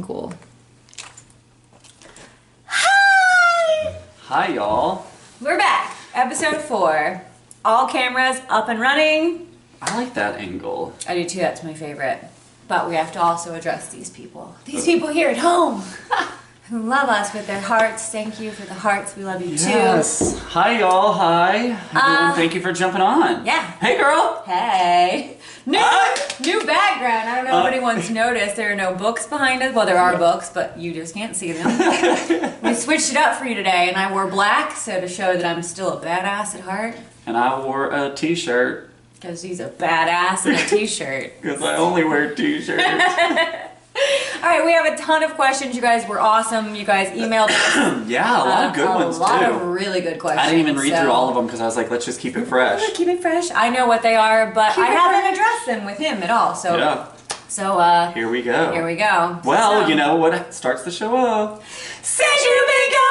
Cool. Hi! Hi, y'all. We're back. Episode 4. All cameras up and running. I like that angle. I do too, that's my favorite. But we have to also address these people. These people here at home who love us with their hearts. Thank you for the hearts. We love you too. Yes. Hi, y'all. Hi. Everyone, thank you for jumping on. Yeah. Hey, girl. Hey. New background. I don't know if anyone's noticed. There are no books behind us. Well, there are books, but you just can't see them. We switched it up for you today, and I wore black, so to show that I'm still a badass at heart. And I wore a t-shirt. Because he's a badass in a t-shirt. Because I only wear t-shirts. Alright, we have a ton of questions. You guys were awesome. You guys emailed us. Yeah, a lot of good ones, too. A lot of really good questions. I didn't even read through all of them because I was like, let's just keep it fresh. Keep it fresh. I know what they are, but I haven't addressed them with him at all. So, yeah. So, here we go. Here we go. Well, so, you know what starts the show off? Since you've been gone!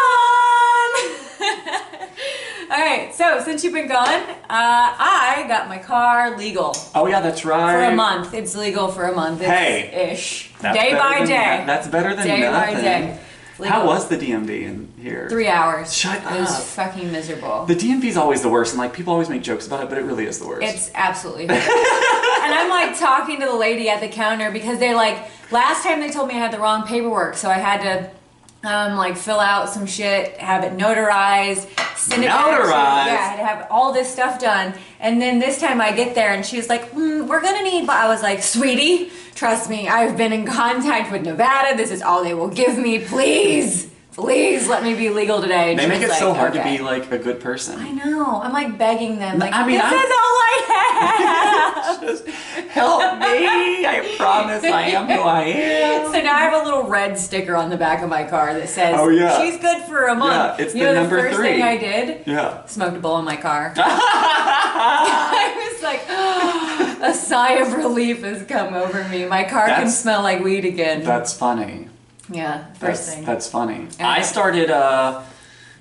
Alright, so since you've been gone, I got my car legal. Oh, yeah, that's right. For a month. It's legal for a month. Ish. Day by day. That's better than day nothing. By day. Legal. How was the DMV in here? 3 hours. Shut up. It was fucking miserable. The DMV is always the worst, and like people always make jokes about it, but it really is the worst. It's absolutely horrible. And I'm like talking to the lady at the counter because they're like, last time they told me I had the wrong paperwork, so I had to like fill out some shit, have it notarized, send it back. Notarized? Yeah, I had to have all this stuff done. And then this time I get there and she's like, we're gonna need, but I was like, sweetie, trust me, I've been in contact with Nevada. This is all they will give me. Please, please let me be legal today. And they make it like, so hard okay. to be like a good person. I know. I'm like begging them. Like, I mean, this is all I have. Just help me. I promise I am who I am. So now I have a little red sticker on the back of my car that says, oh, yeah. she's good for a month. Yeah, it's you know, number the first 3. thing I did? Yeah. Smoked a bowl in my car. I was like, a sigh of relief has come over me. My car can smell like weed again. That's funny. Yeah, first thing. That's funny. I started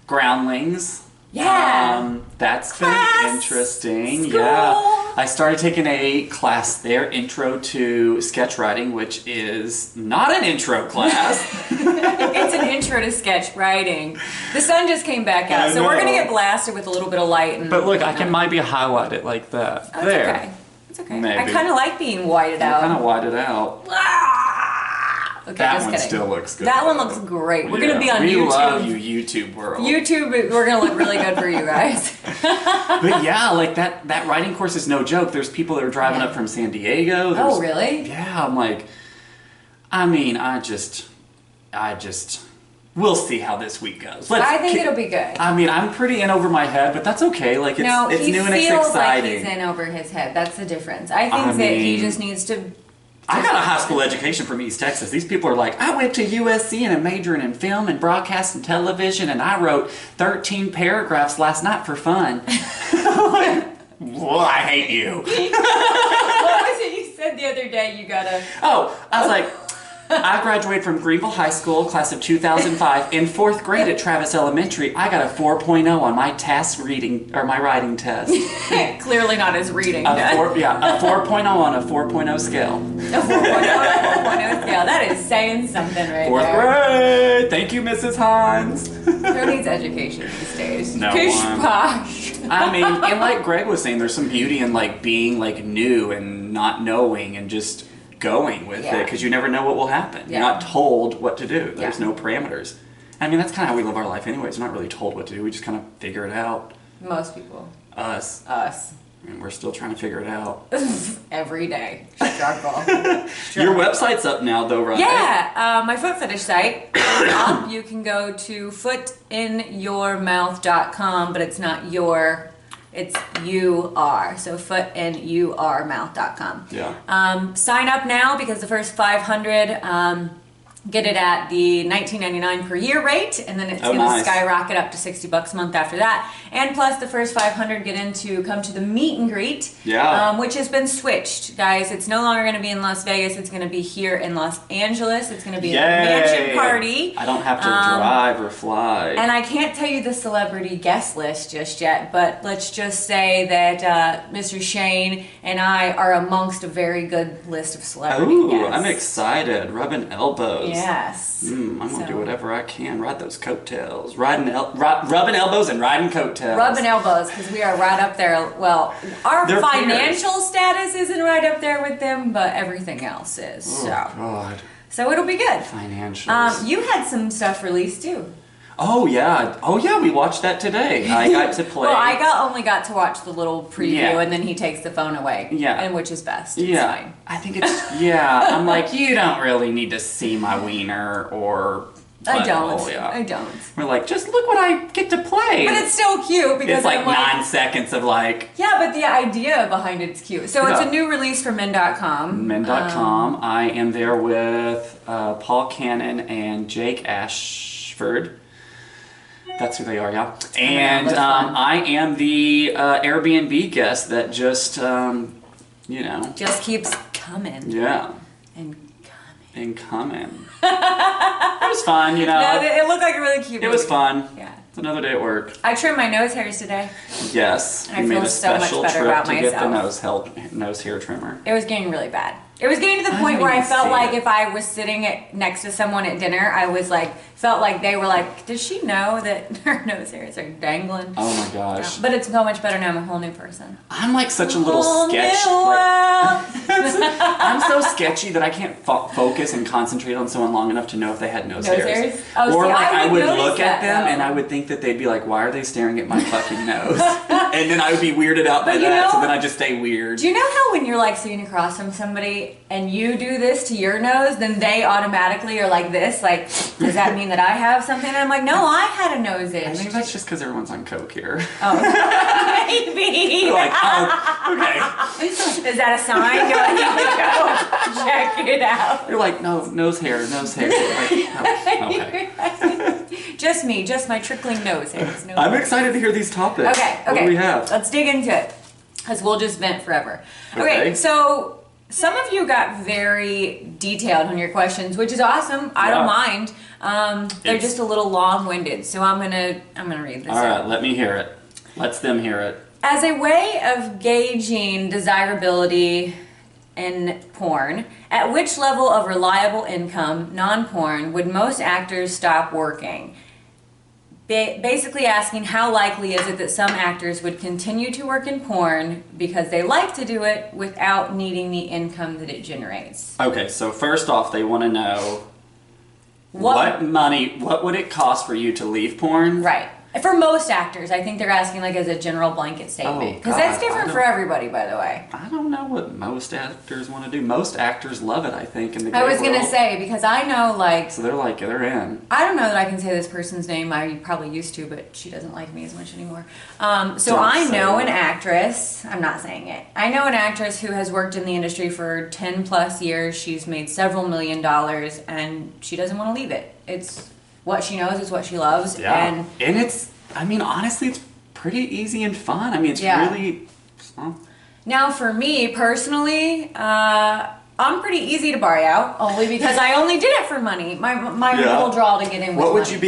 Groundlings. Yeah. That's class, been interesting. school. Yeah. I started taking a class there, Intro to Sketch Writing, which is not an intro class. It's an intro to sketch writing. The sun just came back out, so we're gonna get blasted with a little bit of light. And but look, I can maybe highlight it like that. Oh, there. It's okay. It's okay. Maybe. I kind of like being whited out. Kind of whited out. Okay, that just one kidding. Still looks good. That one looks great. We're gonna be on YouTube. We love you, YouTube world. YouTube, we're gonna look really good for you guys. But yeah, like that writing course is no joke. There's people that are driving up from San Diego. Oh, really? Yeah, I'm like, I mean, I just, we'll see how this week goes. I think it'll be good. I mean, I'm pretty in over my head, but that's okay. Like, it's new and it's exciting. He feels like he's in over his head. That's the difference. I think that he just needs to... I got a high school education from East Texas. These people are like, I went to USC and I'm majoring in film and broadcast and television, and I wrote 13 paragraphs last night for fun. I'm like, well, I hate you. What was it you said the other day? You gotta... Oh, I was like, I graduated from Greenville High School, class of 2005. In 4th grade at Travis Elementary, I got a 4.0 on my my writing test. Clearly not his reading. A 4.0 on a 4.0 scale. A 4.0 on a 4.0 scale. That is saying something right 4th there. grade. Thank you, Mrs. Hines. Who needs education these days? No Pish one. posh. I mean, and like Greg was saying, there's some beauty in like being like new and not knowing and just going with it, because you never know what will happen. You're not told what to do. There's no parameters. I mean, that's kind of how we live our life anyways. We're not really told what to do. We just kind of figure it out. Most people. Us. And we're still trying to figure it out. Every day. Struggle. Your website's up now though, right? Yeah, my foot fetish site is up. You can go to footinyourmouth.com, but it's not your... It's you-are, so footinyourmouth.com. Yeah. Sign up now because the first 500 get it at the $19.99 per year rate, and then it's going to skyrocket up to $60 a month after that. And plus, the first 500 come to the meet and greet, which has been switched, guys. It's no longer going to be in Las Vegas. It's going to be here in Los Angeles. It's going to be a mansion party. I don't have to drive or fly. And I can't tell you the celebrity guest list just yet, but let's just say that Mr. Shane and I are amongst a very good list of celebrity guests. I'm excited. Rubbing elbows. Yes. I'm gonna do whatever I can. Ride those coattails. Rubbing elbows and riding coattails. Rubbing elbows, because we are right up there. Well, our They're financial peers. status isn't right up there with them, but everything else is. Oh, God. So it'll be good. Financials. You had some stuff released too. Oh yeah, we watched that today. I got to play. Well, I only got to watch the little preview, and then he takes the phone away. Yeah. And which is best. Yeah. It's fine. I think it's, yeah. I'm like, you don't really need to see my wiener or... I don't. Yeah. I don't. We're like, just look what I get to play. But it's still cute because it's like I'm like 9 seconds of like... Yeah, but the idea behind it's cute. So it's a new release for men.com. Men.com. I am there with Paul Cannon and Jake Ashford. That's who they are, yeah. And I am the Airbnb guest that just, just keeps coming. Yeah. And coming. It was fun, No, it looked like a really cute movie. It was fun. Yeah. It's another day at work. I trimmed my nose hairs today. Yes. And I feel so much better about myself. Get the nose hair trimmer. It was getting really bad. It was getting to the point where I felt like if I was sitting next to someone at dinner, I was like, felt like they were like, does she know that her nose hairs are dangling? Oh my gosh. Yeah. But it's so much better now. I'm a whole new person. I'm like such a little sketch. I'm so sketchy that I can't focus and concentrate on someone long enough to know if they had nose hairs. Oh, or see, like I would look at them though. and I would think that they'd be like, why are they staring at my fucking nose? And then I would be weirded out by that, so then I just stay weird. Do you know how when you're like sitting across from somebody and you do this to your nose, then they automatically are like this? Like, does that mean that I have something? And I'm like, no, I had a nose itch. I think that's just because everyone's on coke here. Oh, maybe. Like, oh, okay. Is that a sign? Do I need to go check it out? You're like, no, nose hair. Like, oh, okay. Just me, just my trickling nose hairs. No I'm excited to hear these topics. Okay. What do we have? Let's dig into it, because we'll just vent forever. Okay, so some of you got very detailed on your questions, which is awesome. I don't mind. They're just a little long-winded, so I'm gonna read this. All right, let me hear it. Let them hear it. As a way of gauging desirability in porn, at which level of reliable income, non-porn, would most actors stop working? Basically asking how likely is it that some actors would continue to work in porn because they like to do it without needing the income that it generates. Okay, so first off, they want to know what would it cost for you to leave porn? Right. For most actors, I think they're asking like as a general blanket statement. Because that's different for everybody, by the way. I don't know what most actors want to do. Most actors love it, I think, in the gay I was going to world. say, because I know like... So they're in. I don't know that I can say this person's name. I probably used to, but she doesn't like me as much anymore. So I know an actress. I'm not saying it. I know an actress who has worked in the industry for 10 plus years. She's made several $1 million, and she doesn't want to leave it. It's... what she knows is what she loves. Yeah. And it's, I mean, honestly, it's pretty easy and fun. I mean, it's really... Now, for me, personally, I'm pretty easy to bar out, only because I only did it for money. My little draw to get in was What would money,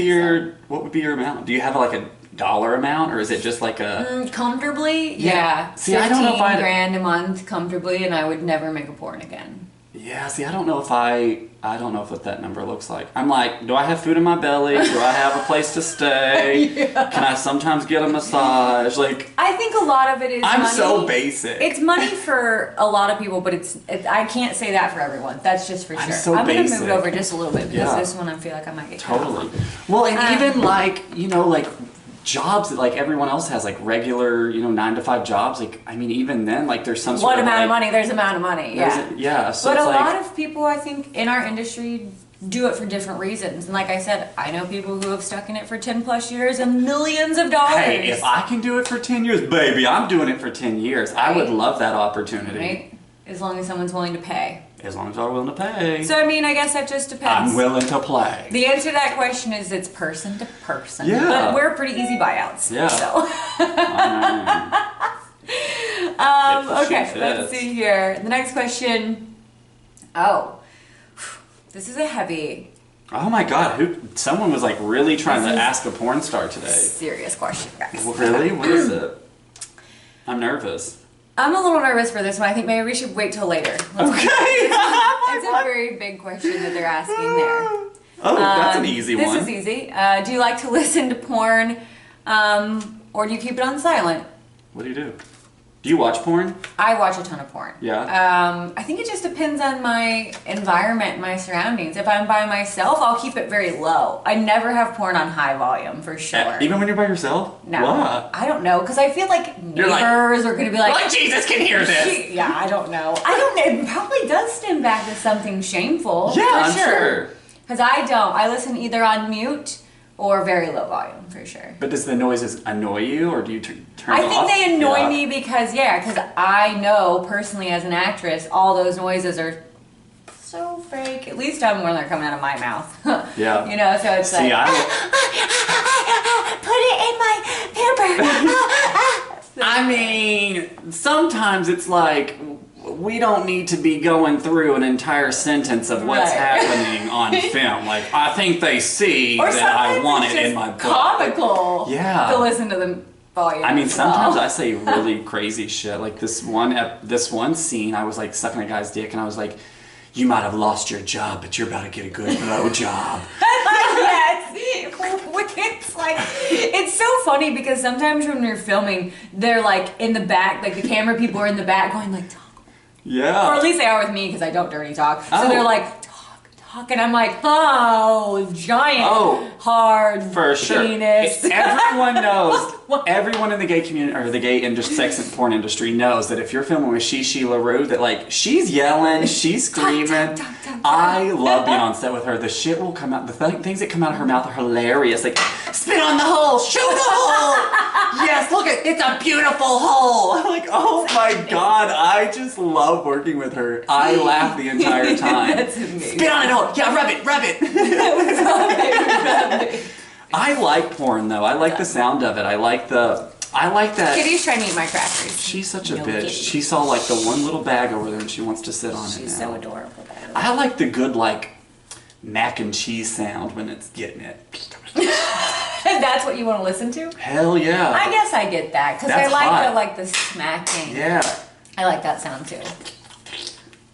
be your amount? Do you have like a dollar amount, or is it just like a... comfortably, yeah. See, I don't know if I... $15,000 a month, comfortably, and I would never make a porn again. Yeah, see, I don't know what that number looks like. I'm like, do I have food in my belly? Do I have a place to stay? Can I sometimes get a massage? Like, I think a lot of it is I'm money. so basic. It's money for a lot of people, but I can't say that for everyone. That's just for sure. I'm going to move it over just a little bit, because this one I feel like I might get totally. Well, and even like, like jobs that like everyone else has, like regular, 9-to-5 jobs, like, I mean, even then, like there's some sort of amount of money, there's amount of money, yeah. So but it's a lot of people, I think, in our industry do it for different reasons. And like I said, I know people who have stuck in it for 10 plus years and millions of dollars. Hey, if I can do it for 10 years, baby, I'm doing it for 10 years. Right? I would love that opportunity. Right? As long as someone's willing to pay. As long as I'm willing to pay. So, I mean, I guess that just depends. I'm willing to play. The answer to that question is it's person to person. Yeah. But we're pretty easy buyouts. Yeah. So. Okay, let's see here. The next question. Oh, this is a heavy. Oh my God! Someone was like really trying to ask a porn star today. Serious question, guys. Really? What is it? I'm nervous. I'm a little nervous for this one. I think maybe we should wait till later. Okay. It's a very big question that they're asking there. Oh, that's an easy one. This is easy. Do you like to listen to porn, or do you keep it on silent? What do you do? Do you watch porn? I watch a ton of porn. Yeah. I think it just depends on my environment, my surroundings. If I'm by myself, I'll keep it very low. I never have porn on high volume, for sure. Even when you're by yourself? No. Why? I don't know, because I feel like neighbors are going to be like, Jesus can hear this. Yeah, I don't know. I don't know. It probably does stem back to something shameful. Yeah, for I'm sure. Because I don't. I listen either on mute or very low volume, for sure. But does the noises annoy you, or do you turn it I off? think they annoy me because I know personally as an actress, all those noises are so fake. At least when they're coming out of my mouth. Yeah. You know, so it's See, like, put it in my pamper. I mean, sometimes it's like, we don't need to be going through an entire sentence of what's happening on film. Like, I think they see or that I want it in my book. Comical. Yeah. To listen to the volume. I mean, sometimes I say really crazy shit. Like this one scene, I was like sucking a guy's dick, and I was like, "You might have lost your job, but you're about to get a good blow job." It's like, it's so funny because sometimes when you're filming, they're like in the back, like the camera people are in the back going like, talk. Yeah. Or at least they are with me because I don't dirty talk. So they're like, talk, and I'm like, oh, giant, hard for sure. penis. Everyone knows, everyone in the gay community, or the gay sex and porn industry knows that if you're filming with She LaRue, that like, she's yelling, she's screaming. I love being on set with her. The shit will come out, the things that come out of her mouth are hilarious. Like, spit on the hole, show the hole. Yes, look it's a beautiful hole. I'm like, oh my God, I just love working with her. I laugh the entire time. That's amazing. Spit on it, hole. Yeah, rub it. Rub it. I like porn though. I like the sound of it. I like that. Kitty's trying to eat my crackers. She's such a bitch. Kitty. She saw like the one little bag over there and she wants to sit on it now. She's so adorable. I like the good like mac and cheese sound when it's getting it. That's what you want to listen to? Hell yeah. I guess I get that because I like the smacking. Yeah. I like that sound too.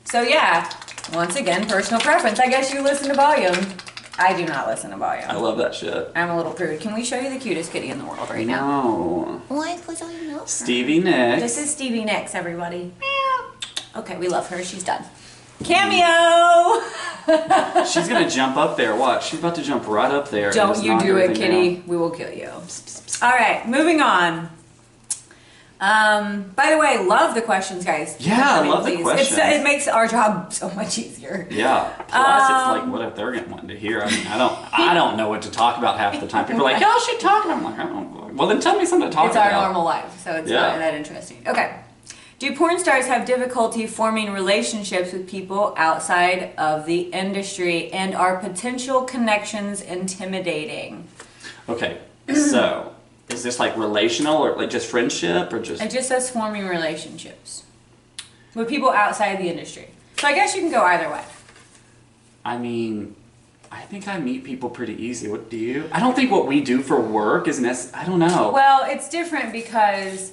So yeah, once again, personal preference. I guess you listen to volume. I do not listen to volume. I love that shit. I'm a little prude. Can we show you the cutest kitty in the world right now? No. Why? Because I know her. Stevie Nicks. This is Stevie Nicks, everybody. Meow. Okay, we love her. She's done. Cameo! She's gonna jump up there. Watch. She's about to jump right up there. Don't you do it, kitty. Down. We will kill you. All right, moving on. By the way, love the questions, guys. Yeah, I love the questions. It makes our job so much easier. Yeah. Plus, it's like, what if they're wanting to hear? I mean, I don't know what to talk about half the time. People are like, y'all should talk. And I'm like, I don't know. Well, then tell me something to talk about. It's our normal life, so it's not that interesting. Okay. Do porn stars have difficulty forming relationships with people outside of the industry, and are potential connections intimidating? Okay, so is this like relational or like just friendship or just? It just says forming relationships with people outside the industry. So I guess you can go either way. I mean, I think I meet people pretty easy. What do you? I don't think what we do for work is I don't know. Well, it's different because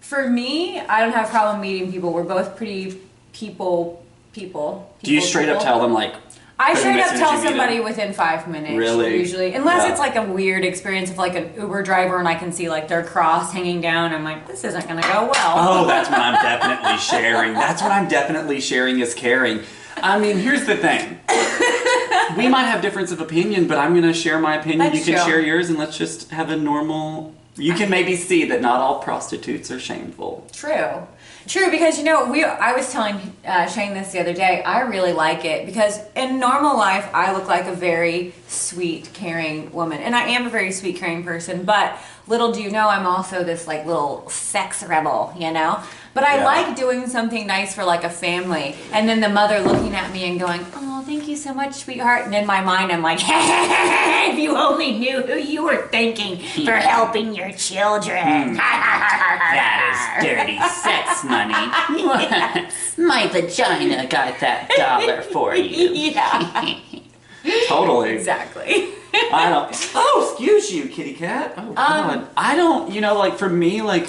for me, I don't have a problem meeting people. We're both pretty people. Do you straight up tell them like? I straight up tell somebody within 5 minutes. Really? Usually. Unless it's like a weird experience of like an Uber driver and I can see like their cross hanging down. I'm like, this isn't going to go well. Oh, that's what I'm definitely sharing. That's what I'm definitely sharing is caring. I mean, here's the thing. We might have difference of opinion, but I'm going to share my opinion. You can share yours, and let's just have a normal... You can maybe see that not all prostitutes are shameful. True, because I was telling Shane this the other day. I really like it because in normal life I look like a very sweet, caring woman, and I am a very sweet, caring person. But little do you know, I'm also this like little sex rebel, But I like doing something nice for like a family, and then the mother looking at me and going, "Oh, thank you so much, sweetheart." And in my mind, I'm like, "If you only knew who you were thanking for helping your children." That is dirty sex money. My vagina got that dollar for you. Yeah. Totally. Exactly. I don't. Oh, excuse you, kitty cat. Oh God. I don't. Like for me, like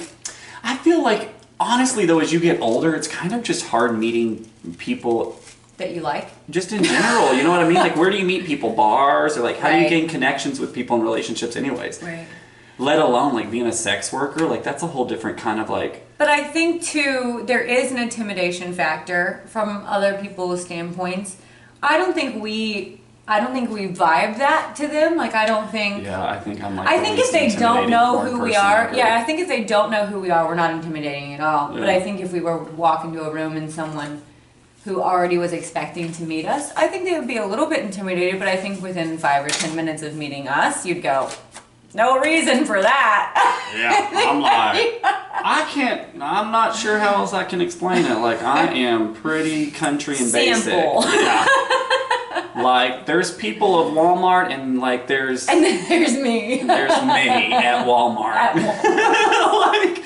I feel like honestly, though, as you get older, it's kind of just hard meeting people that you like. Just in general, you know what I mean? Like, where do you meet people? Bars? Or, like, how do you gain connections with people in relationships anyways? Right. Let alone, like, being a sex worker. Like, that's a whole different kind of, like... But I think, too, there is an intimidation factor from other people's standpoints. I don't think we vibe that to them. Like, I don't think... Yeah, I think I'm like... I think if they don't know who we are... Yeah, I think if they don't know who we are, we're not intimidating at all. Yeah. But I think if we were to walk into a room and someone who already was expecting to meet us, I think they would be a little bit intimidated, but I think within 5 or 10 minutes of meeting us, you'd go, no reason for that. Yeah, I'm like, I'm not sure how else I can explain it. Like, I am pretty country and basic. Yeah. Like, there's people of Walmart and, like, there's... And then there's me. There's me at Walmart. At Walmart. Like...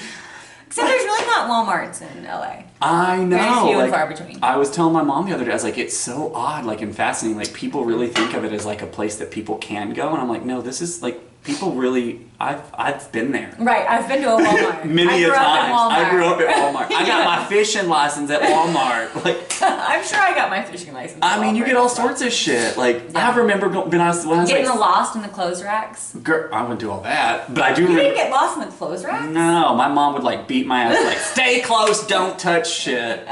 Except there's really not Walmarts in LA. I know. Very few like, and far between. I was telling my mom the other day, I was like, it's so odd, like, and fascinating. Like, people really think of it as, like, a place that people can go. And I'm like, no, this is, like, people really... I've been there. Right, I've been to a Walmart. Many a times. I grew up at Walmart. I got my fishing license at Walmart. Like, I'm sure I got my fishing license. I mean, you get all sorts of shit. Like, I remember when I was getting lost in the clothes racks. Girl, I wouldn't do all that, but I do. You didn't get lost in the clothes racks? No, my mom would like beat my ass, like stay close, don't touch shit.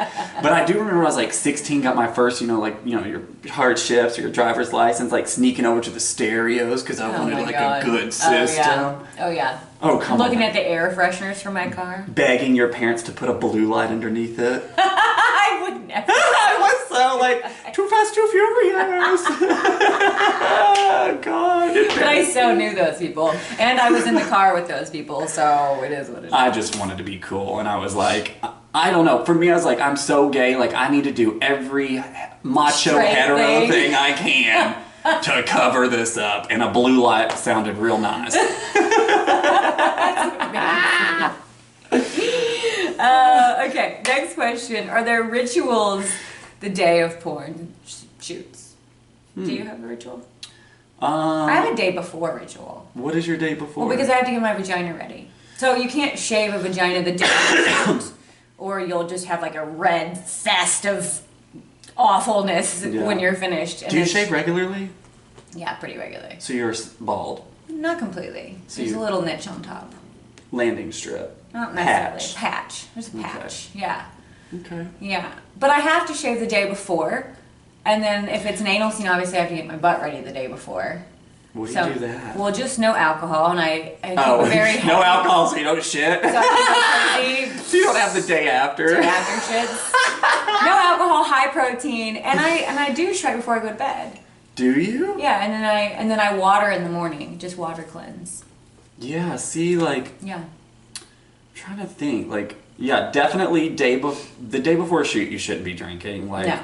But I do remember when I was like 16, got my first, your hardships or your driver's license, like sneaking over to the stereos because I wanted like a good system. Oh yeah. Oh, come on. Looking at the air fresheners for my car. Begging your parents to put a blue light underneath it. I would never. I was so like, too fast, too furious. Oh, God. But I so knew those people. And I was in the car with those people, so it is what it is. I just wanted to be cool, and I was like, I don't know. For me, I was like, I'm so gay. Like, I need to do every macho straight hetero thing I can to cover this up. And a blue light sounded real nice. Okay, next question. Are there rituals the day of porn shoots? Do you have a ritual? I have a day before ritual. What is your day before? Well, because I have to get my vagina ready. So you can't shave a vagina the day of the shoot, or you'll just have like a red fest of awfulness when you're finished. Do you shave regularly? Yeah, pretty regularly. So you're bald? Not completely. So There's a little niche on top. Landing strip? Not necessarily. Patch. There's a patch. Okay. Yeah. Okay. Yeah. But I have to shave the day before. And then if it's an anal scene, obviously I have to get my butt ready the day before. What do you do that? Well, just no alcohol, and I keep a very heavy... No alcohol so you don't shit? So so you don't have the day after? Day after shits. No alcohol, high protein, and I do try before I go to bed. Do you? Yeah, and then I water in the morning, just water cleanse. Yeah, see, like... Yeah. I'm trying to think, like... Yeah, definitely the day before a shoot, you shouldn't be drinking. Like, no.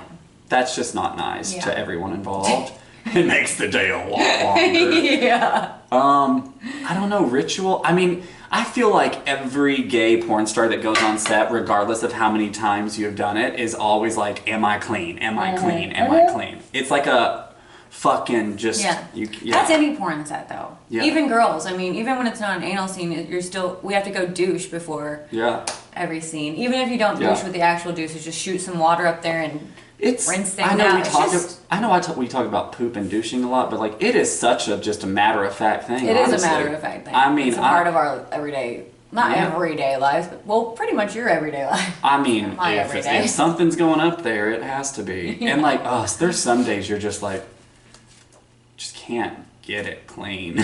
That's just not nice to everyone involved. It makes the day a lot longer. Yeah. I don't know, ritual? I mean, I feel like every gay porn star that goes on set, regardless of how many times you have done it, is always like, am I clean? Am I clean? Am I clean? It's like a fucking just... Yeah. That's any porn set, though. Yeah. Even girls. I mean, even when it's not an anal scene, we have to go douche before every scene. Even if you don't douche with the actual douche, just shoot some water up there and... rinse things out. I know we talk about poop and douching a lot, but like it is such just a matter of fact thing. It is a matter of fact thing. I mean, it's a part of our everyday, not everyday lives, but well, pretty much your everyday life. I mean, if something's going up there, it has to be. And like us, there's some days you're just like, just can't get it clean.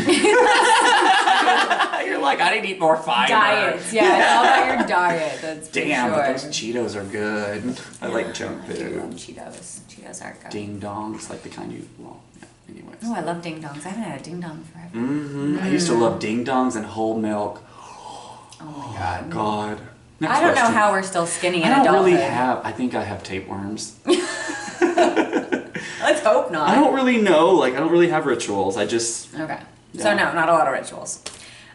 You're like, I need to eat more fiber. Diets, yeah. It's all about your diet. That's damn, but those Cheetos are good. I like junk food. I do love Cheetos. Cheetos are good. Ding dongs, like the kind you, anyways. Oh, I love ding dongs. I haven't had a ding dong forever. Mm-hmm. I used to love ding dongs and whole milk. Oh my God. Next I don't know how we're still skinny in adulthood. I think I have tapeworms. Let's hope not. I don't really know. Like, I don't really have rituals. I just... Okay. Yeah. So, no, not a lot of rituals.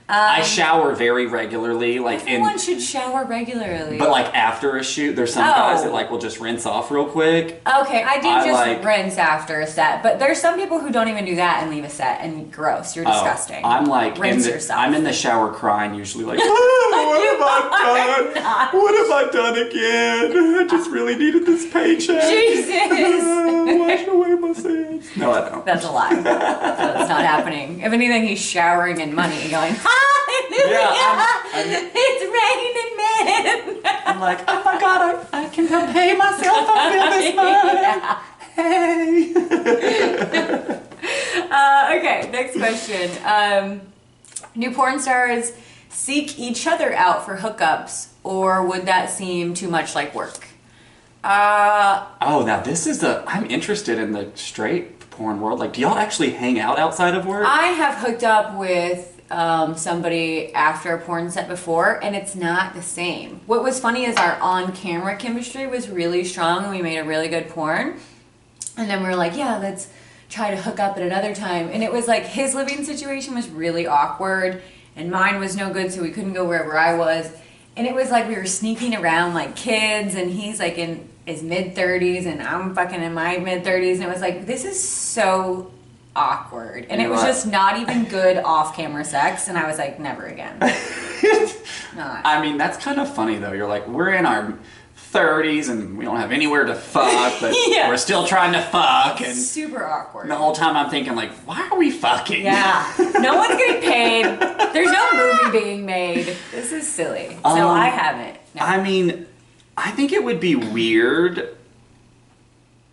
I shower very regularly, like everyone should shower regularly. But like after a shoot, there's some guys that like will just rinse off real quick. Okay, I do just rinse after a set, but there's some people who don't even do that and leave a set, and gross. You're disgusting. I'm like rinse yourself. I'm in the shower crying usually, like, what have I done? What have I done again? I just really needed this paycheck. Jesus. Wash away my sins. No, I don't. That's a lie. That's not happening. If anything, he's showering in money, going, hallelujah! Yeah, it's raining men! I'm like, oh my God, I can help pay myself off this money. Hey! Okay, next question. Do porn stars seek each other out for hookups, or would that seem too much like work? Now this is I'm interested in the straight porn world. Like, do y'all actually hang out outside of work? I have hooked up with somebody after a porn set before, and it's not the same. What was funny is our on-camera chemistry was really strong, and we made a really good porn. And then we were like, yeah, let's try to hook up at another time. And it was like his living situation was really awkward, and mine was no good, so we couldn't go wherever I was. And it was like we were sneaking around like kids, and he's like in his mid-30s, and I'm fucking in my mid-30s, and it was like, this is so awkward. And it was just not even good off-camera sex, and I was like, never again. Not. I mean, that's kind of funny, though. You're like, we're in our 30s, and we don't have anywhere to fuck, but we're still trying to fuck. And super awkward. And the whole time I'm thinking, like, why are we fucking? Yeah. No one's getting paid. There's no movie being made. This is silly. So I haven't. No. I mean, I think it would be weird.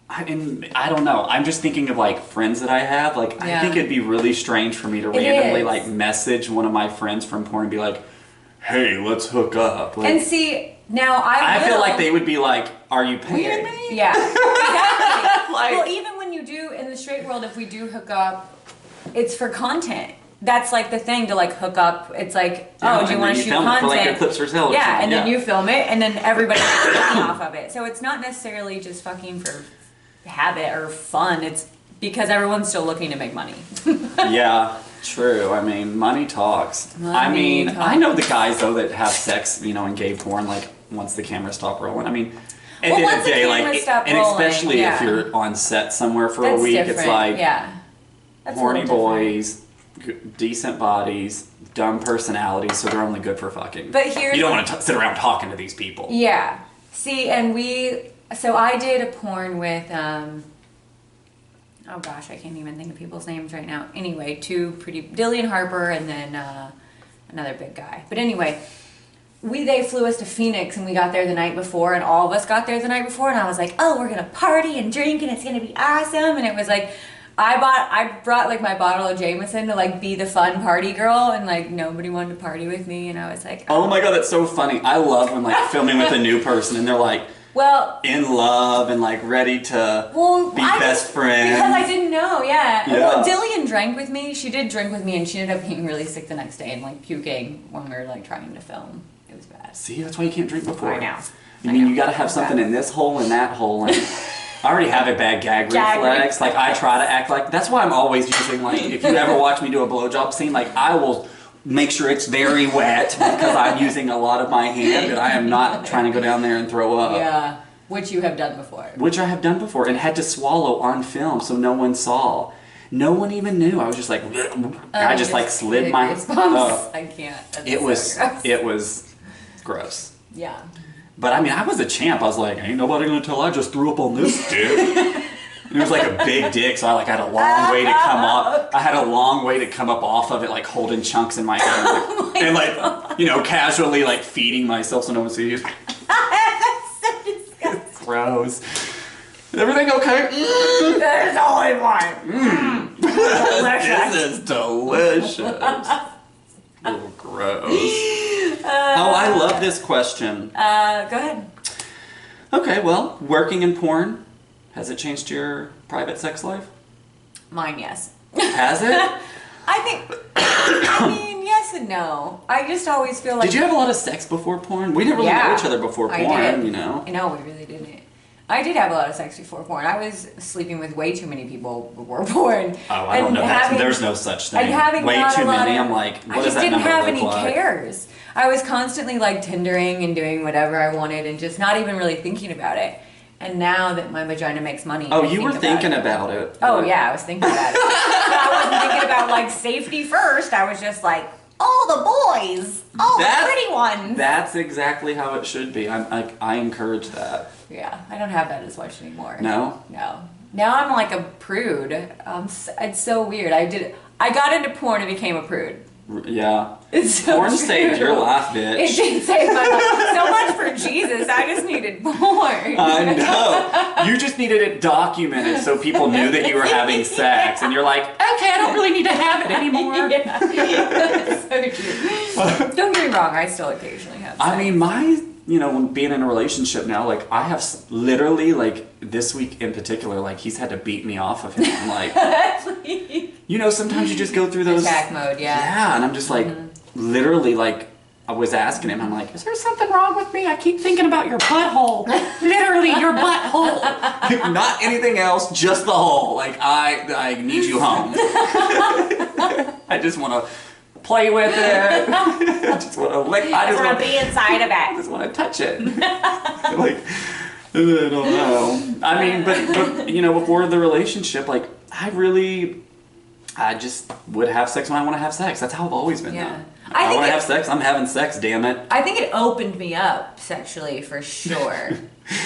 I don't know. I'm just thinking of like friends that I have. Like, I think it'd be really strange for me to randomly like message one of my friends from porn and be like, "Hey, let's hook up." Like, and see, now I feel like they would be like, "Are you paying me?" Yeah, exactly. Like, well, even when you do in the straight world, if we do hook up, it's for content. That's like the thing to like hook up. It's like, do you want to shoot content? For like your clips for sale. Yeah, and then you film it, and then everybody gets money off of it. So it's not necessarily just fucking for habit or fun. It's because everyone's still looking to make money. Yeah, true. I mean, money talks. I know the guys though that have sex, in gay porn, like once the cameras stop rolling. I mean, at the end of the day, like, especially if you're on set somewhere for a week, it's like horny boys, decent bodies, dumb personalities, so they're only good for fucking. But here's you don't want to sit around talking to these people. Yeah. See, and so I did a porn with, oh gosh, I can't even think of people's names right now. Anyway, Dillian Harper and then another big guy. But anyway, they flew us to Phoenix, and we got there the night before, and all of us got there the night before, and I was like, oh, we're gonna party and drink, and it's gonna be awesome. And it was like, I brought like my bottle of Jameson to like be the fun party girl, and like nobody wanted to party with me, and I was like, oh my God, that's so funny. I love when like filming with a new person and they're like, in love and like ready to be best friends. Because I didn't know, Well, Dillian drank with me. She did drink with me, and she ended up being really sick the next day and like puking when we were like trying to film. It was bad. See, that's why you can't drink before. I know. You gotta have something in this hole and that hole, and I already have a bad gag reflex. Like, I try to act like, that's why I'm always using, like, if you ever watch me do a blowjob scene, like, I will make sure it's very wet because I'm using a lot of my hand, and I am not trying to go down there and throw up. Yeah, which you have done before. Which I have done before, and had to swallow on film so no one saw. No one even knew. I was just like, I just like slid my... I can't. It was gross. Yeah. But I mean, I was a champ. I was like, ain't nobody gonna tell I just threw up on this dick. And it was like a big dick, so I like had a long way to come up. I had a long way to come up off of it, like holding chunks in my hand, and like, casually like feeding myself so no one sees. That's so disgusting. Gross. Is everything okay? There's only one. This is delicious. Oh, gross. I love this question. Go ahead. Okay, well, working in porn, has it changed your private sex life? Mine, yes. Has it? I mean, yes and no. I just always feel like... Did you have a lot of sex before porn? We didn't really know each other before porn, I did. you know? No, we really didn't. I did have a lot of sex before porn. I was sleeping with way too many people before porn. Oh, I don't know. There's no such thing. Way too many. I'm like, what does that number look like? I just didn't have any cares. I was constantly like Tindering and doing whatever I wanted and just not even really thinking about it. And now that my vagina makes money. Oh, you were thinking about it. Oh, yeah, I was thinking about it. But I wasn't thinking about like safety first. I was just like, all the boys, all the pretty ones. That's exactly how it should be. I encourage that. Yeah, I don't have that as much anymore. No? No. Now I'm like a prude. It's so weird. I got into porn and became a prude. Yeah. It's so porn true. saved your life, bitch. It did save my life. So much for Jesus. I just needed porn. I know. You just needed it documented so people knew that you were having sex. And you're like, okay, I don't really need to have it anymore. Yeah. That's so true. Don't get me wrong. I still occasionally have sex. I mean, when being in a relationship now, like, I have literally, like, this week in particular, like, he's had to beat me off of him. I'm like, sometimes you just go through those... Attack mode, yeah. Yeah, and I'm just like, literally, like, I was asking him, I'm like, is there something wrong with me? I keep thinking about your butthole. Literally, your butthole. Not anything else, just the hole. Like, I need you home. I just want to play with it. I just want to lick. I just want to be inside of it. I just want to touch it. Like, I don't know. I mean, but before the relationship, like, I just would have sex when I want to have sex. That's how I've always been. Yeah. I want to have sex. I'm having sex. Damn it. I think it opened me up sexually for sure.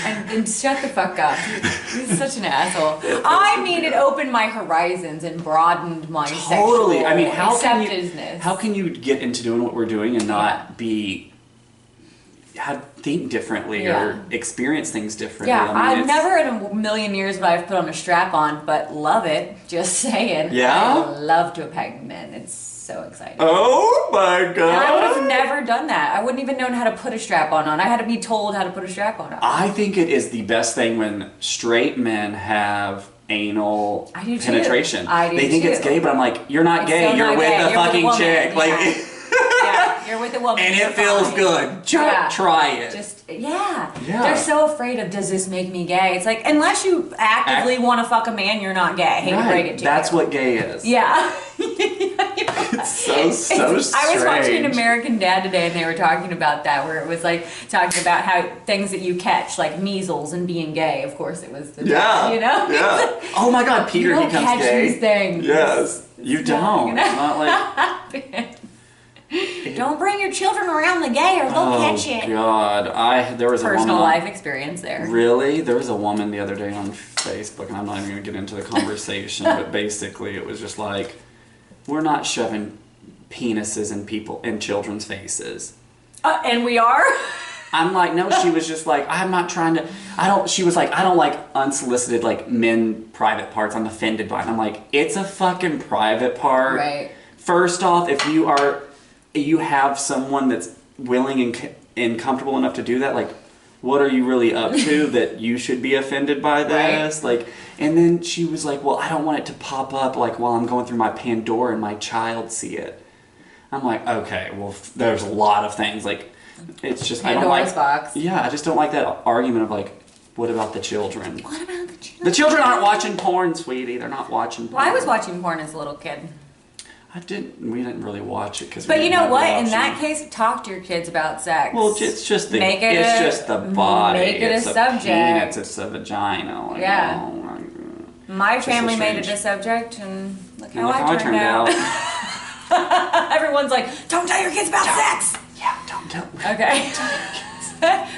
and shut the fuck up. He's such an asshole. I mean, it opened my horizons and broadened my sexual acceptedness. How can you get into doing what we're doing and not think differently or experience things differently? Yeah, I've never in a million years would I have put on a strap on, but love it. Just saying. Yeah? I love to have pegged men. It's so exciting. Oh my god. And I would have never done that. I wouldn't even known how to put a strap on. I had to be told how to put a strap on. I think it is the best thing when straight men have anal penetration. I do They think it's gay, but I'm like, you're not gay. You're with a fucking chick. Like, yeah, you're with a woman. And it feels good. Try it. Yeah. They're so afraid of, does this make me gay? It's like, unless you actively want to fuck a man, you're not gay. I hate to break it to you. That's what gay is. Yeah. It's so strange. I was watching American Dad today and they were talking about that, where it was like talking about how things that you catch, like measles and being gay, of course it was the dad, Yeah. Oh my god, Peter becomes gay. You don't catch these things. Yes. You don't. It's not like... Don't bring your children around the gay or they'll catch it. Oh god, there was a personal life experience there. Really? There was a woman the other day on Facebook, and I'm not even going to get into the conversation, but basically it was just like, we're not shoving penises in children's faces. And we are? I'm like, no, she was just like, I'm not trying to, she was like, I don't like unsolicited, like, men private parts. I'm offended by it. And I'm like, it's a fucking private part. Right. First off, if you have someone that's willing and comfortable enough to do that, like, what are you really up to that you should be offended by this? Right. Like, and then she was like, well, I don't want it to pop up, like, while I'm going through my Pandora and my child see it. I'm like, okay, well, there's a lot of things, like, it's just, Pandora's box. Yeah, I just don't like that argument of, like, what about the children? What about the children? The children aren't watching porn, sweetie. They're not watching porn. Well, I was watching porn as a little kid. We didn't really watch it But you know what? In that case, talk to your kids about sex. Well, it's just the body. Make it a subject. Penis, it's a vagina. Like, yeah. Oh my family made it a subject, and look how I turned out. Everyone's like, don't tell your kids about sex. Yeah, don't tell. Okay.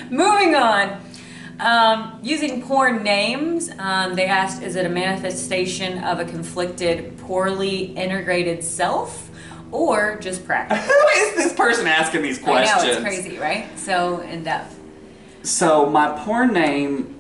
Moving on. Using porn names, they asked, is it a manifestation of a conflicted, poorly integrated self, or just practice? Who is this person asking these questions? I know, it's crazy, right? So in depth. So my porn name...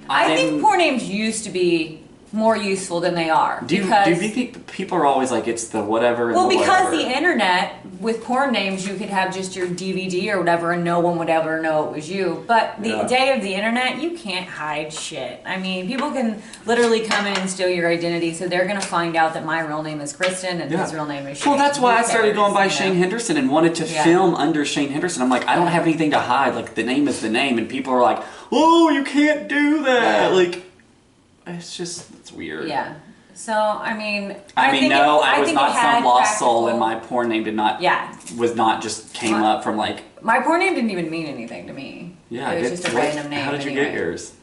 I think porn names used to be more useful than they are. Do you think people are always like, it's the whatever and well, the because whatever? the internet, with porn names, you could have just your DVD or whatever and no one would ever know it was you. But the day of the internet, you can't hide shit. I mean, people can literally come in and steal your identity, so they're going to find out that my real name is Kristen and his real name is Shane. Well, that's why I started going by Shane Henderson and wanted to film under Shane Henderson. I'm like, I don't have anything to hide. Like, the name is the name. And people are like, oh, you can't do that. Like, it's weird. Yeah. So, I mean... I was not some lost soul, and my porn name was not just came up from like... My porn name didn't even mean anything to me. Yeah, it was just a random name. How did you get yours?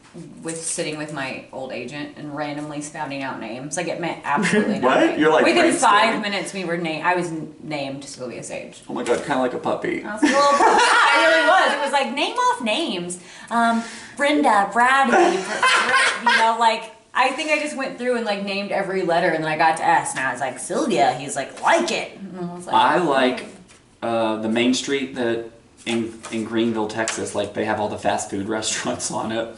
Sitting with my old agent and randomly spouting out names. Like, it meant absolutely nothing. What? You're like within 5 minutes, I was named Sylvia Sage. Oh my god, kind of like a puppy. I was like, well, I really was. It was like, name off names. Brenda, Bradley, like... I think I just went through and like named every letter, and then I got to S, and I was like, Sylvia. He's like it. And I was like, I like the main street that in Greenville, Texas. Like, they have all the fast food restaurants on it,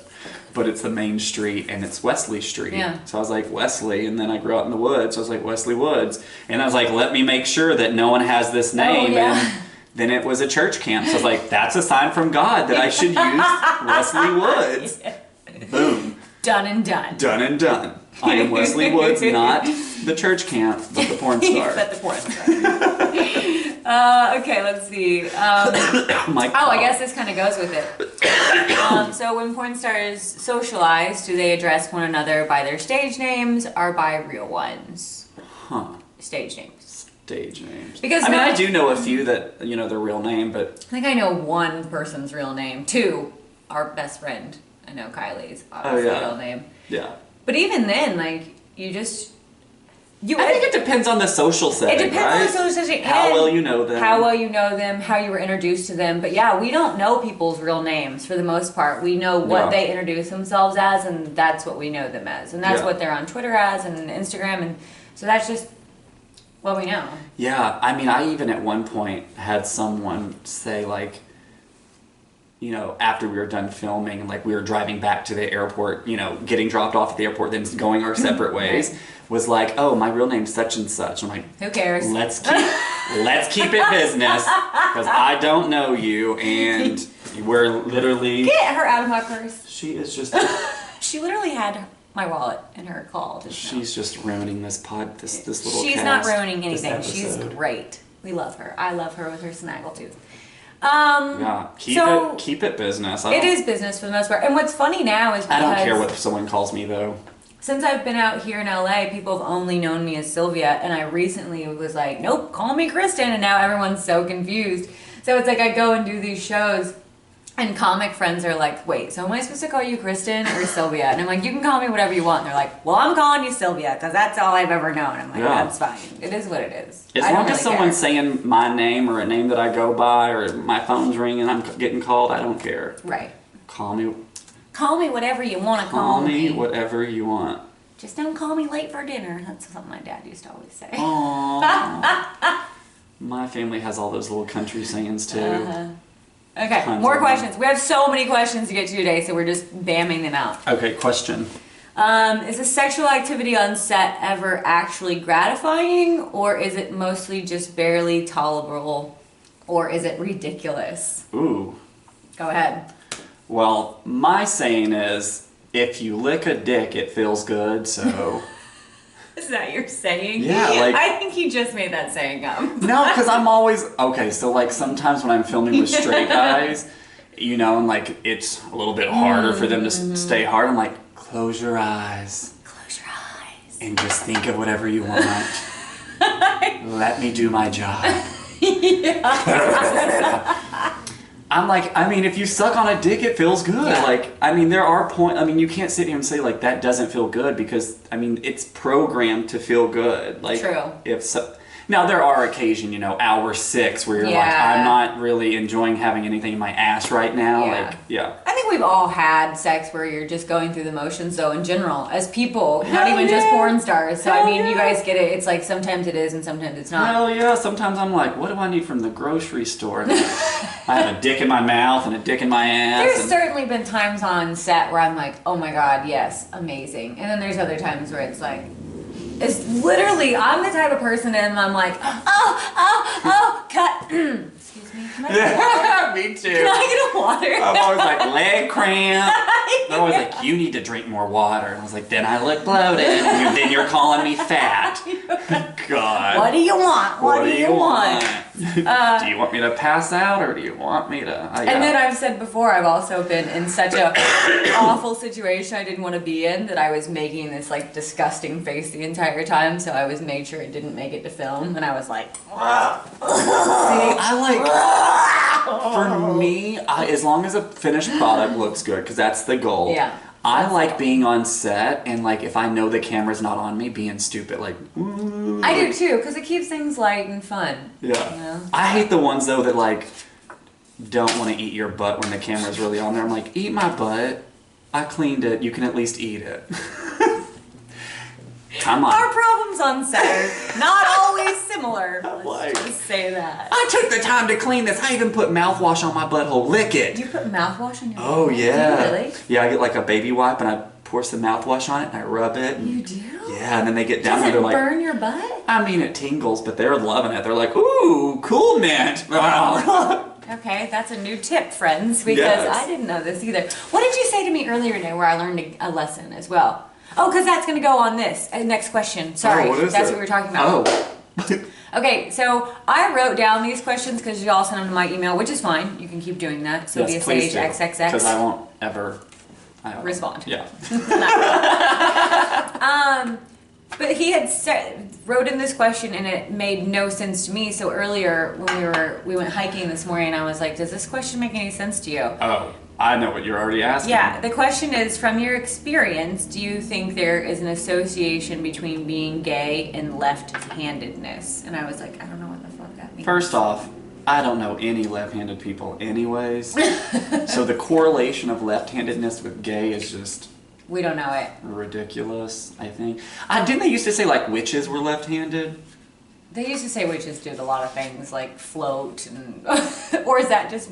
but it's the main street and it's Wesley Street. Yeah. So I was like Wesley, and then I grew out in the woods. So I was like Wesley Woods, and I was like, let me make sure that no one has this name. And then it was a church camp. So I was like, that's a sign from God that I should use Wesley Woods. Boom. Done and done. Done and done. I am Wesley Woods, not the church camp, but the porn star. But the porn star. Okay, let's see. I guess this kind of goes with it. So when porn stars socialize, do they address one another by their stage names or by real ones? Huh. Stage names. Stage names. Because I do know a few that, their real name, but... I think I know one person's real name. Two, our best friend. I know Kylie's real name. Yeah. But even then, like, you just... I think it depends on the social setting, It depends on the social setting. How well you know them. How well you know them, how you were introduced to them. But yeah, we don't know people's real names for the most part. We know what they introduce themselves as, and that's what we know them as. And that's what they're on Twitter as and Instagram. And so that's just what we know. Yeah. I mean, I even at one point had someone say, like, after we were done filming, like we were driving back to the airport, getting dropped off at the airport, then going our separate ways, was like, oh, my real name's such and such. I'm like, who cares? Let's keep it business, because I don't know you, and we're literally... Get her out of my purse. She is just... She literally had my wallet in her call. She's just ruining this this little She's cast, not ruining anything. She's great. We love her. I love her with her snaggletooth. Keep it business. It is business for the most part. And what's funny now is because... I don't care what someone calls me, though. Since I've been out here in LA, people have only known me as Sylvia, and I recently was like, nope, call me Kristen, and now everyone's so confused. So it's like I go and do these shows, and comic friends are like, wait, so am I supposed to call you Kristen or Sylvia? And I'm like, you can call me whatever you want. And they're like, well, I'm calling you Sylvia, because that's all I've ever known. I'm like, that's fine. It is what it is. As long as someone's saying my name or a name that I go by, or my phone's ringing and I'm getting called, I don't care. Right. Call me whatever you want to call me. Call me whatever you want. Just don't call me late for dinner. That's something my dad used to always say. Aww. My family has all those little country sayings too. Okay, more questions. We have so many questions to get to today, so we're just bamming them out. Okay, question. Is a sexual activity on set ever actually gratifying, or is it mostly just barely tolerable, or is it ridiculous? Ooh. Go ahead. Well, my saying is, if you lick a dick, it feels good, so... Is that your saying? Yeah, like... I think you just made that saying up. No, because I'm always... Okay, so, like, sometimes when I'm filming with straight guys, and, like, it's a little bit harder for them to stay hard, I'm like, close your eyes. Close your eyes. And just think of whatever you want. Let me do my job. I'm like, if you suck on a dick, it feels good. Yeah. Like, there are points, you can't sit here and say, like, that doesn't feel good because, it's programmed to feel good. Like, true. Now, there are occasions, hour 6 where you're like, I'm not really enjoying having anything in my ass right now. I think we've all had sex where you're just going through the motions, though, in general, as people, not even just porn stars. So, you guys get it. It's like sometimes it is and sometimes it's not. Hell yeah. Sometimes I'm like, what do I need from the grocery store? And I have a dick in my mouth and a dick in my ass. There's certainly been times on set where I'm like, oh my God, yes, amazing. And then there's other times where it's like, it's literally, I'm the type of person and I'm like, oh, cut. Excuse me. Can I get water? Me too. Can I get a water? I'm always like, leg cramp. They're always like, you need to drink more water. And I was like, then I look bloated. And then you're calling me fat. God. What do you want? What do you want? Do you want me to pass out or do you want me to? And then I've said before, I've also been in such a awful situation I didn't want to be in that I was making this like disgusting face the entire time. So I was made sure it didn't make it to film. And I was like, for me, as long as a finished product looks good, because that's the goal. Yeah. I like being on set and like if I know the camera's not on me, being stupid. Like, ooh. I do too, because it keeps things light and fun. Yeah. I hate the ones though that like don't want to eat your butt when the camera's really on there. I'm like, eat my butt. I cleaned it. You can at least eat it. Come on. Our problems on set are not always similar. Let's just say that. I took the time to clean this. I even put mouthwash on my butthole. Lick it. You put mouthwash on your butthole? Oh, yeah. Do you really? Yeah, I get like a baby wipe and I pour some mouthwash on it and I rub it. And, you do? Yeah, and then they get down and they're like... Does it burn your butt? I mean, it tingles, but they're loving it. They're like, ooh, cool mint. Okay, that's a new tip, friends, because I didn't know this either. What did you say to me earlier today where I learned a lesson as well? Oh, because that's going to go on this. Next question. Sorry. That's what we were talking about. Oh. Okay, so I wrote down these questions because you all sent them to my email, which is fine. You can keep doing that. So yes, be a sage XXX. Because I won't ever respond. Yeah. But he had wrote in this question and it made no sense to me. So earlier when we went hiking this morning, I was like, does this question make any sense to you? Oh. I know what you're already asking. Yeah, the question is, from your experience, do you think there is an association between being gay and left-handedness? And I was like, I don't know what the fuck that means. First off, I don't know any left-handed people anyways. So the correlation of left-handedness with gay is just... We don't know it. Ridiculous, I think. Didn't they used to say like witches were left-handed? They used to say witches did a lot of things like float and... or is that just...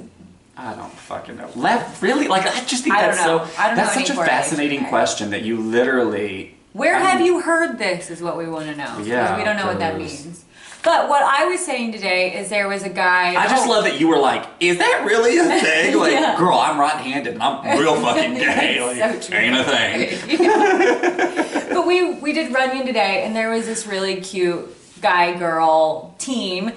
I don't fucking know. Left, really? Like, I just think that's that's such a fascinating question that you literally... Where have you heard this is what we want to know. Yeah. We don't know what that means. But what I was saying today is there was a guy... I just love that you were like, is that really a thing? Like, girl, I'm right-handed and I'm real fucking gay. Like, so ain't a thing. But we did Runyon today and there was this really cute guy-girl team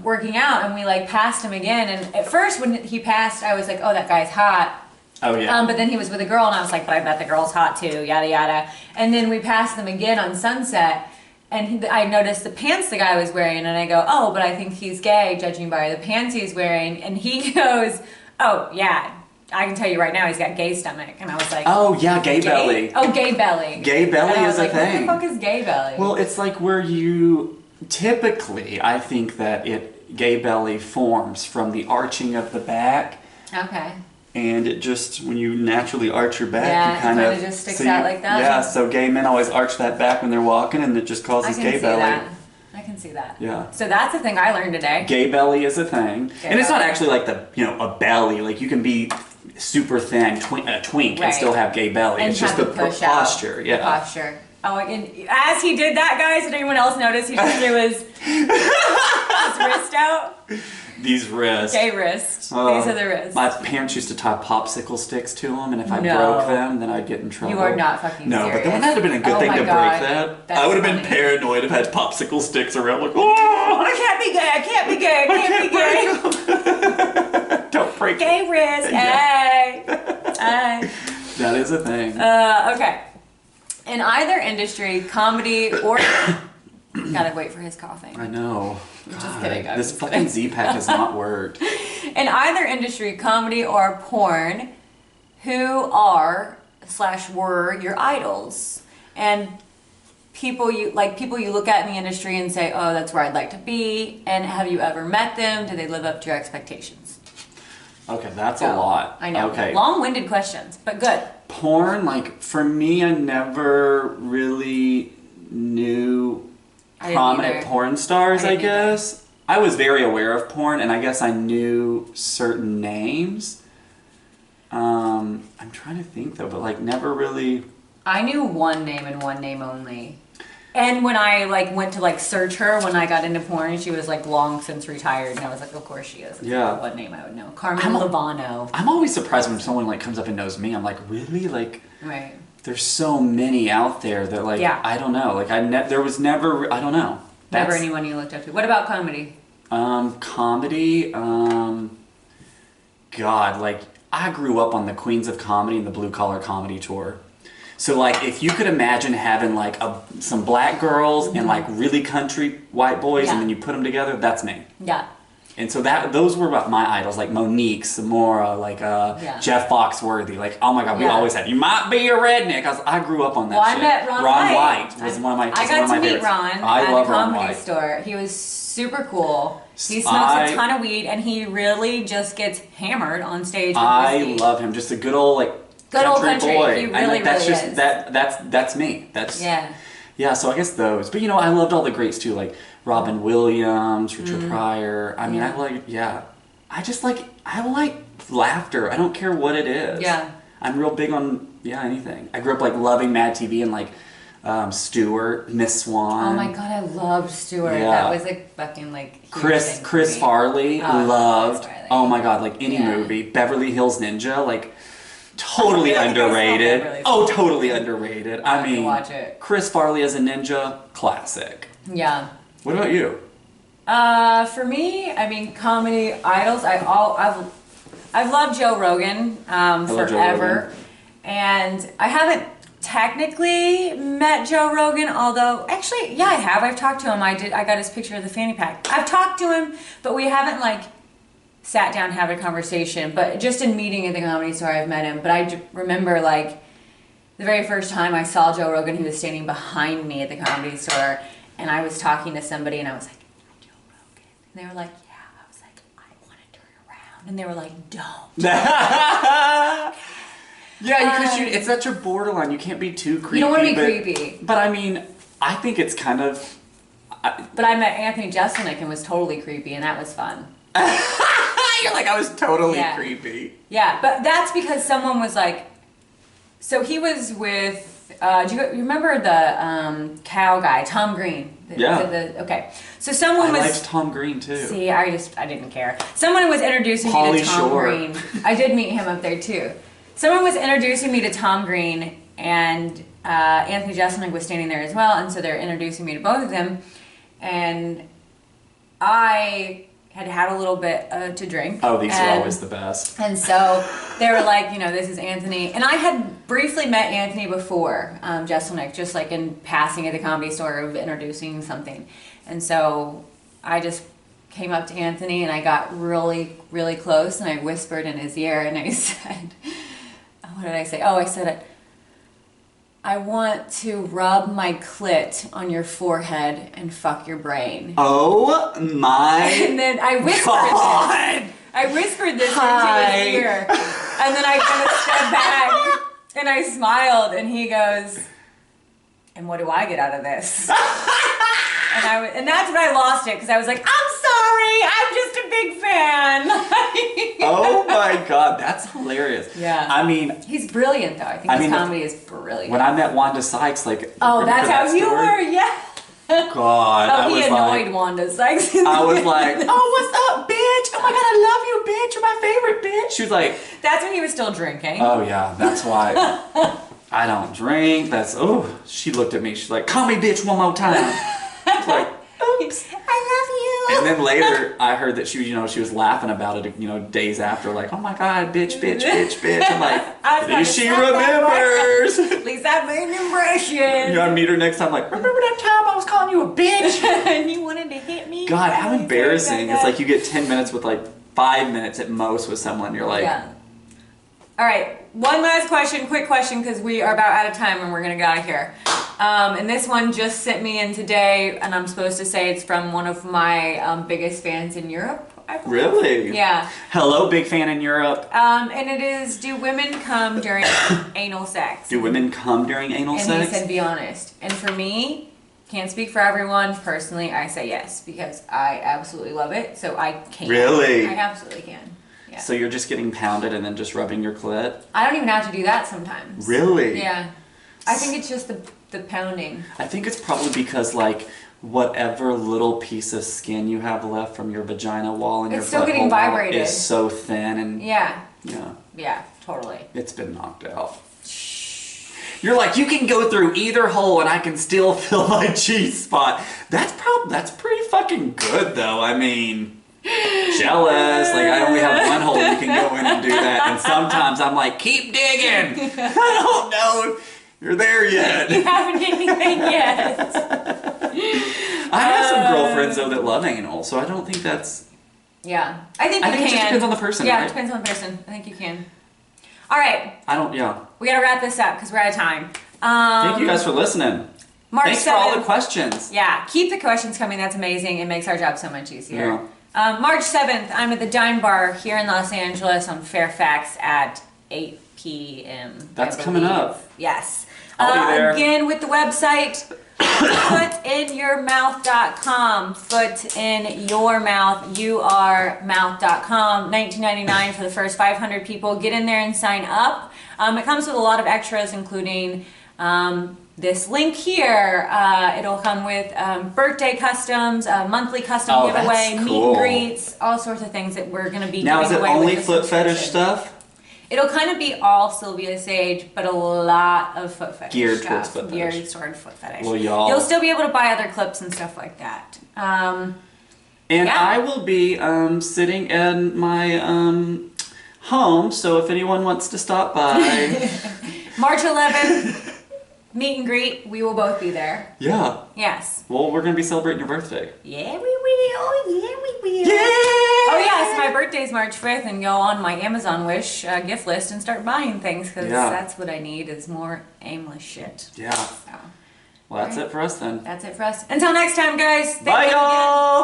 working out, and we like passed him again, and at first when he passed I was like, oh, that guy's hot. Oh yeah. But then he was with a girl and I was like, but I bet the girl's hot too, yada yada. And then we passed them again on Sunset and I noticed the pants the guy was wearing and I go, oh, but I think he's gay judging by the pants he's wearing. And he goes, oh yeah, I can tell you right now he's got gay stomach. And I was like, oh yeah, gay belly. Oh, gay belly. Gay belly is a thing. What the fuck is gay belly? Well, it's like where you typically, I think that gay belly forms from the arching of the back. Okay. And it just, when you naturally arch your back, you kind of just sticks out like that. Yeah, so gay men always arch that back when they're walking, and it just causes gay belly. I can see that. Yeah. So that's a thing I learned today. Gay belly is a thing, and it's not actually like a belly. Like you can be super thin, a twink, and still have gay belly. And it's just the posture. Yeah. The posture. Oh, and as he did that, guys, did anyone else notice he just threw his wrist out? These wrists. Gay wrists. These are the wrists. My parents used to tie popsicle sticks to them, and if I broke them, then I'd get in trouble. You are not fucking serious. But that would have been a good thing to break that. I would have been paranoid if I had popsicle sticks around, like, oh, I can't be gay, I can't be gay, I can't be gay. Don't break gay wrist, hey. Hey. That is a thing. Okay. In either industry, comedy or... Gotta wait for his coughing. I know. Just kidding, guys. This fucking Z-Pack has not worked. In either industry, comedy or porn, who are / were your idols? And people you look at in the industry and say, oh, that's where I'd like to be? And have you ever met them? Do they live up to your expectations? Okay, that's a lot. I know. Okay. Long-winded questions, but good. Porn, like, for me, I never really knew prominent porn stars, I guess. I was very aware of porn, and I guess I knew certain names. I'm trying to think, though, but, like, never really... I knew one name and one name only. And when I went to search her when I got into porn, she was long since retired, and I was like, of course she is. Yeah. What name I would know? Carmen Lobano. I'm always surprised when someone comes up and knows me. I'm like, really? Right. There's so many out there that I don't know. There was never, I don't know. Never anyone you looked up to. What about comedy? Comedy, God, I grew up on the Queens of Comedy and the Blue Collar Comedy Tour. So, if you could imagine having, some black girls and, really country white boys, and then you put them together, that's me. Yeah. And so those were my idols, like Monique, Samora, Jeff Foxworthy. Oh my God, we always had, you might be a redneck. I grew up on that shit. I met Ron White was one of my favorites. I got to meet Ron at the Comedy Store. He was super cool. He smokes a ton of weed, and he really just gets hammered on stage with whiskey. I love him. Just a good old, country boy. He really, that's really just, is. That's me. Yeah, so I guess those. But, I loved all the greats, too, like Robin Williams, Richard Pryor. I mean, I like laughter. I don't care what it is. Yeah. I'm real big on, anything. I grew up, loving Mad TV and, Stewart, Miss Swan. Oh, my God, I loved Stewart. Yeah. That was, fucking, Chris Farley, loved. Farley. Oh, my God, any movie. Beverly Hills Ninja, totally underrated. Totally underrated. I mean, watch it. Chris Farley as a ninja, classic. Yeah. What about you? For me, I mean, comedy idols. I've loved Joe Rogan forever, Joe Rogan. And I haven't technically met Joe Rogan. Although, actually, yeah, I have. I've talked to him. I got his picture of the fanny pack. I've talked to him, but we haven't sat down and had a conversation, but just in meeting at the Comedy Store, I've met him. But I remember, the very first time I saw Joe Rogan, he was standing behind me at the Comedy Store, and I was talking to somebody, and I was like, Joe Rogan? And they were like, yeah. I was like, I want to turn around. And they were like, don't. Yeah, because it's such a borderline. You can't be too creepy. You don't want to be creepy. But, I mean, I think it's kind of... But I met Anthony Jeselnik and was totally creepy, and that was fun. You're I was totally creepy. Yeah, but that's because someone was so he was with, do you remember the cow guy, Tom Green? Okay. So someone was... I liked Tom Green, too. See, I didn't care. Someone was introducing me to Tom Green. I did meet him up there, too. Someone was introducing me to Tom Green, and Anthony Jeselnik was standing there as well, and so they're introducing me to both of them, and I... had a little bit to drink. Oh, these are always the best. And so they were this is Anthony. And I had briefly met Anthony before, Jeselnik, just in passing at the Comedy Store of introducing something. And so I just came up to Anthony and I got really, really close and I whispered in his ear and I said, what did I say? Oh, I said, I want to rub my clit on your forehead and fuck your brain. Oh my And then I whispered this. I whispered this into his ear. And then I kind of stepped back and I smiled and he goes, and what do I get out of this? And that's when I lost it because I was like, I'm sorry, I'm just a big fan. Oh my God, that's hilarious. Yeah. I mean, he's brilliant though. I think his comedy is brilliant. When I met Wanda Sykes, oh, that's how you were, yeah. God, he annoyed Wanda Sykes. I was like, oh, what's up, bitch? Oh my God, I love you, bitch. You're my favorite, bitch. She was like, that's when he was still drinking. Oh yeah, that's why. I don't drink. She looked at me. She's like, call me bitch one more time. I was like, oops. I love you. And then later, I heard that she was laughing about it, days after, oh my God, bitch, bitch, bitch, bitch. I'm like, at least she remembers. At least I made an impression. I meet her next time, remember that time I was calling you a bitch? And you wanted to hit me? God, how embarrassing. It's you get 10 minutes with 5 minutes at most with someone. You're like, All right, one last question, quick question, because we are about out of time and we're gonna get out of here. And this one just sent me in today, and I'm supposed to say it's from one of my biggest fans in Europe. I believe. Really? Yeah. Hello, big fan in Europe. And it is, do women come during anal sex? Do women come during anal sex? And he said, be honest. And for me, can't speak for everyone. Personally, I say yes, because I absolutely love it. So I can. Really? I absolutely can. Yeah. So you're just getting pounded and then just rubbing your clit? I don't even have to do that sometimes. Really? Yeah. I think it's just the pounding. I think it's probably because, like, whatever little piece of skin you have left from your vagina wall and it's your still getting vibrated. is so thin and yeah, yeah, totally. It's been knocked out. You're like, you can go through either hole and I can still feel my G-spot. That's pretty fucking good though. I mean, jealous. Like, I only have one hole, you can go in and do that. And sometimes I'm like, keep digging. I don't know if you're there yet. You haven't anything yet. I have some girlfriends though that love anal, so I don't think that's. Yeah, I think it just depends on the person. Yeah, right? It depends on the person. I think you can. All right. Yeah. We gotta wrap this up because we're out of time. Thank you guys for listening. March Thanks 7th, for all the questions. Yeah, keep the questions coming. That's amazing. It makes our job so much easier. Yeah. March 7th, I'm at the Dime Bar here in Los Angeles on Fairfax at 8 p.m. That's coming up. Yes. I'll be there. Again, with the website, footinyourmouth.com. Footinyourmouth.com. $19.99 for the first 500 people. Get in there and sign up. It comes with a lot of extras, including this link here. It'll come with birthday customs, monthly custom giveaway, cool. meet and greets, all sorts of things that we're going to be now, giving away. Now, is it only foot fetish stuff? It'll kind of be all Sylvia Sage, but a lot of foot fetish geared stuff. Towards foot fetish. Geared toward foot fetish. Well, y'all. You'll still be able to buy other clips and stuff like that. And I will be sitting in my home, so if anyone wants to stop by. March 11th, meet and greet. We will both be there. Yeah. Yes. Well, we're going to be celebrating your birthday. Yeah, we will. Yeah, we will. Yeah! Oh, yes, my birthday's March 5th, and go on my Amazon Wish gift list and start buying things, because that's what I need is more aimless shit. Yeah. So. Well, that's it for us then. That's it for us. Until next time, guys. Bye, y'all!